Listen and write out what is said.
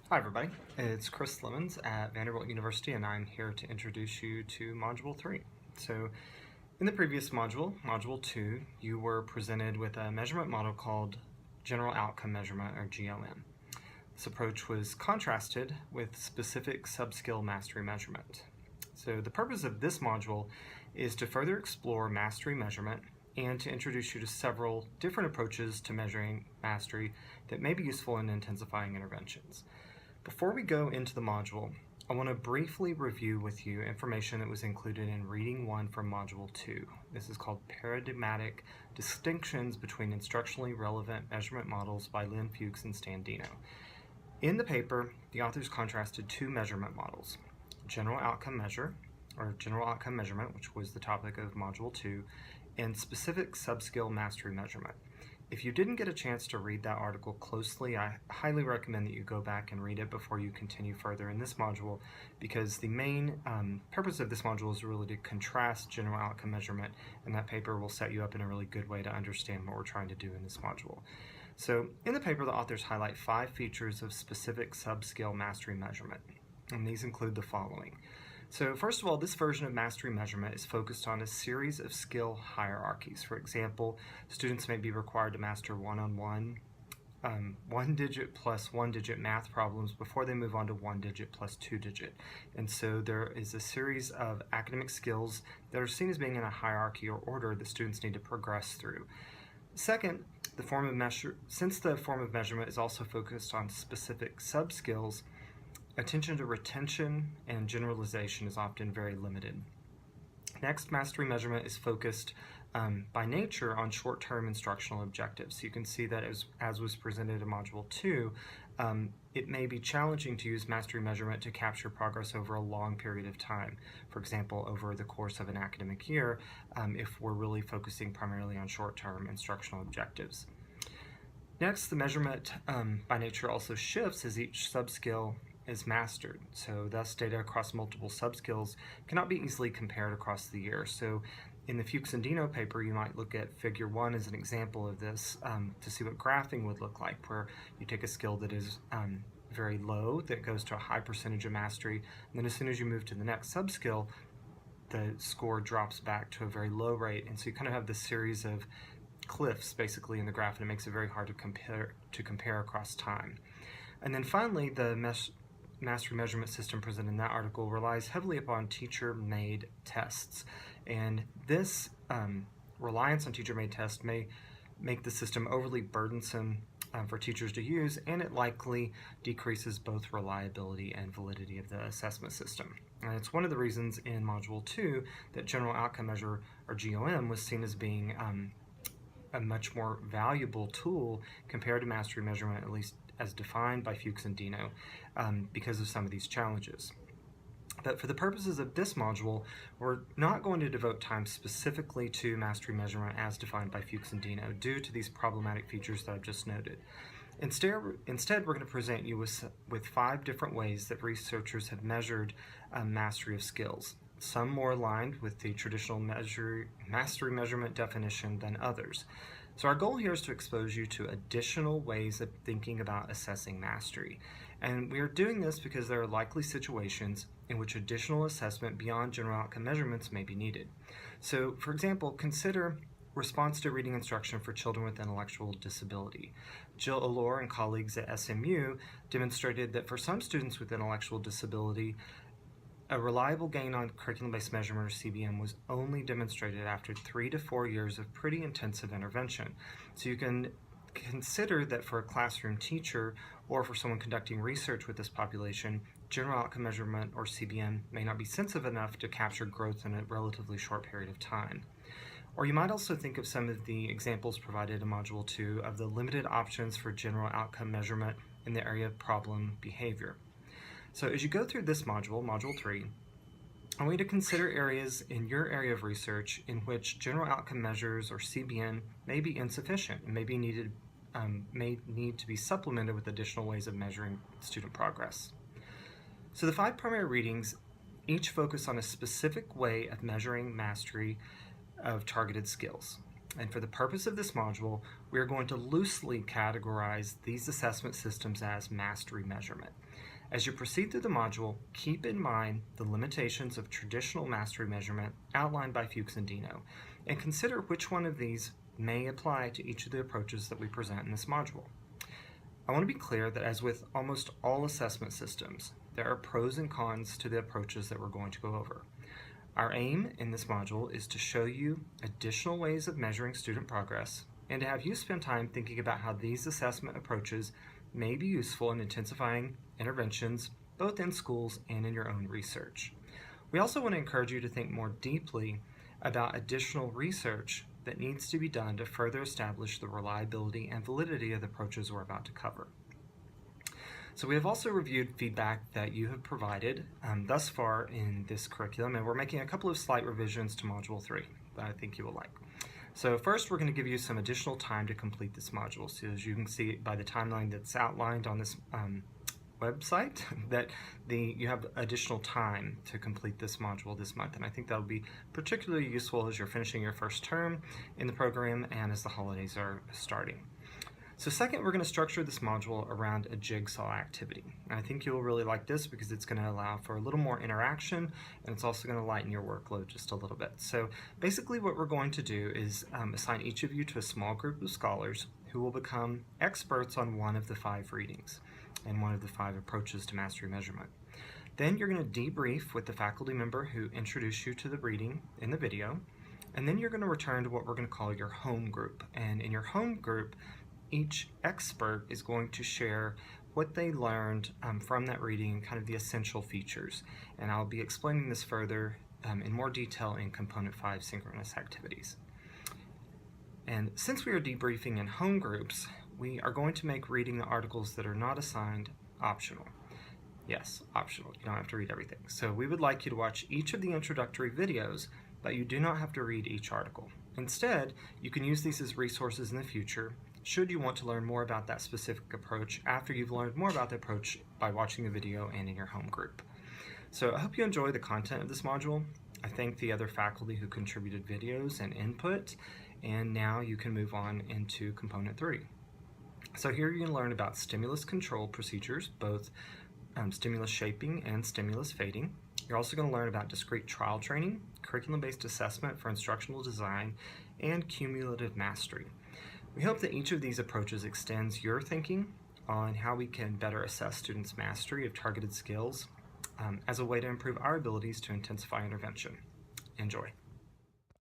Hi everybody, it's Chris Lemons at Vanderbilt University and I'm here to introduce you to Module 3. So in the previous module, Module 2, you were presented with a measurement model called General Outcome Measurement, or GOM. This approach was contrasted with specific subskill mastery measurement. So the purpose of this module is to further explore mastery measurement and to introduce you to several different approaches to measuring mastery that may be useful in intensifying interventions. Before we go into the module, I want to briefly review with you information that was included in Reading 1 from Module 2. This is called Paradigmatic Distinctions Between Instructionally Relevant Measurement Models by Lynn Fuchs and Stan Deno. In the paper, the authors contrasted two measurement models, General Outcome Measure, or General Outcome Measurement, which was the topic of Module 2, and Specific Subskill Mastery Measurement. If you didn't get a chance to read that article closely, I highly recommend that you go back and read it before you continue further in this module, because the main purpose of this module is really to contrast general outcome measurement, and that paper will set you up in a really good way to understand what we're trying to do in this module. So in the paper, the authors highlight 5 features of specific subskill mastery measurement, and these include the following. So first of all, this version of mastery measurement is focused on a series of skill hierarchies. For example, students may be required to master one-on-one, one-digit plus one-digit math problems before they move on to one-digit plus two-digit. And so there is a series of academic skills that are seen as being in a hierarchy or order that students need to progress through. Second, since the form of measurement is also focused on specific sub-skills, attention to retention and generalization is often very limited. Next, mastery measurement is focused by nature on short-term instructional objectives. So you can see that as was presented in Module 2, it may be challenging to use mastery measurement to capture progress over a long period of time. For example, over the course of an academic year, if we're really focusing primarily on short-term instructional objectives. Next, the measurement by nature also shifts as each subskill is mastered. So thus data across multiple subskills cannot be easily compared across the year. So in the Fuchs and Deno paper, you might look at Figure 1 as an example of this to see what graphing would look like, where you take a skill that is very low, that goes to a high percentage of mastery, and then as soon as you move to the next subskill, the score drops back to a very low rate. And so you kind of have this series of cliffs basically in the graph, and it makes it very hard to compare across time. And then finally, the mastery measurement system presented in that article relies heavily upon teacher-made tests. And this reliance on teacher-made tests may make the system overly burdensome for teachers to use, and it likely decreases both reliability and validity of the assessment system. And it's one of the reasons in Module 2 that General Outcome Measure, or GOM, was seen as being a much more valuable tool compared to mastery measurement, at least as defined by Fuchs and Deno, because of some of these challenges. But for the purposes of this module, we're not going to devote time specifically to mastery measurement as defined by Fuchs and Deno due to these problematic features that I've just noted. Instead, we're going to present you with 5 different ways that researchers have measured mastery of skills, some more aligned with the traditional mastery measurement definition than others. So our goal here is to expose you to additional ways of thinking about assessing mastery. And we are doing this because there are likely situations in which additional assessment beyond general outcome measurements may be needed. So, for example, consider response to reading instruction for children with intellectual disability. Jill Allure and colleagues at SMU demonstrated that for some students with intellectual disability, a reliable gain on curriculum-based measurement, or CBM, was only demonstrated after 3 to 4 years of pretty intensive intervention. So you can consider that for a classroom teacher or for someone conducting research with this population, general outcome measurement, or CBM, may not be sensitive enough to capture growth in a relatively short period of time. Or you might also think of some of the examples provided in Module 2 of the limited options for general outcome measurement in the area of problem behavior. So as you go through this module, Module 3, I want you to consider areas in your area of research in which general outcome measures, or CBM, may be insufficient and may need to be supplemented with additional ways of measuring student progress. So the 5 primary readings each focus on a specific way of measuring mastery of targeted skills. And for the purpose of this module, we are going to loosely categorize these assessment systems as mastery measurement. As you proceed through the module, keep in mind the limitations of traditional mastery measurement outlined by Fuchs and Dino, and consider which one of these may apply to each of the approaches that we present in this module. I want to be clear that as with almost all assessment systems, there are pros and cons to the approaches that we're going to go over. Our aim in this module is to show you additional ways of measuring student progress and to have you spend time thinking about how these assessment approaches may be useful in intensifying interventions both in schools and in your own research. We also want to encourage you to think more deeply about additional research that needs to be done to further establish the reliability and validity of the approaches we're about to cover. So we have also reviewed feedback that you have provided thus far in this curriculum, and we're making a couple of slight revisions to Module 3 that I think you will like. So first, we're going to give you some additional time to complete this module. So as you can see by the timeline that's outlined on this website, that you have additional time to complete this module this month, and I think that'll be particularly useful as you're finishing your first term in the program and as the holidays are starting. So second, we're going to structure this module around a jigsaw activity. And I think you'll really like this because it's going to allow for a little more interaction, and it's also going to lighten your workload just a little bit. So basically what we're going to do is assign each of you to a small group of scholars who will become experts on one of the 5 readings and one of the 5 approaches to mastery measurement. Then you're going to debrief with the faculty member who introduced you to the reading in the video, and then you're going to return to what we're going to call your home group. And in your home group, each expert is going to share what they learned from that reading and kind of the essential features. And I'll be explaining this further in more detail in Component 5 synchronous activities. And since we are debriefing in home groups, we are going to make reading the articles that are not assigned optional. Yes, optional. You don't have to read everything. So we would like you to watch each of the introductory videos, but you do not have to read each article. Instead, you can use these as resources in the future should you want to learn more about that specific approach after you've learned more about the approach by watching the video and in your home group. So I hope you enjoy the content of this module. I thank the other faculty who contributed videos and input, and now you can move on into Component 3. So here you're going to learn about stimulus control procedures, both stimulus shaping and stimulus fading. You're also going to learn about discrete trial training, curriculum-based assessment for instructional design, and cumulative mastery. We hope that each of these approaches extends your thinking on how we can better assess students' mastery of targeted skills as a way to improve our abilities to intensify intervention. Enjoy.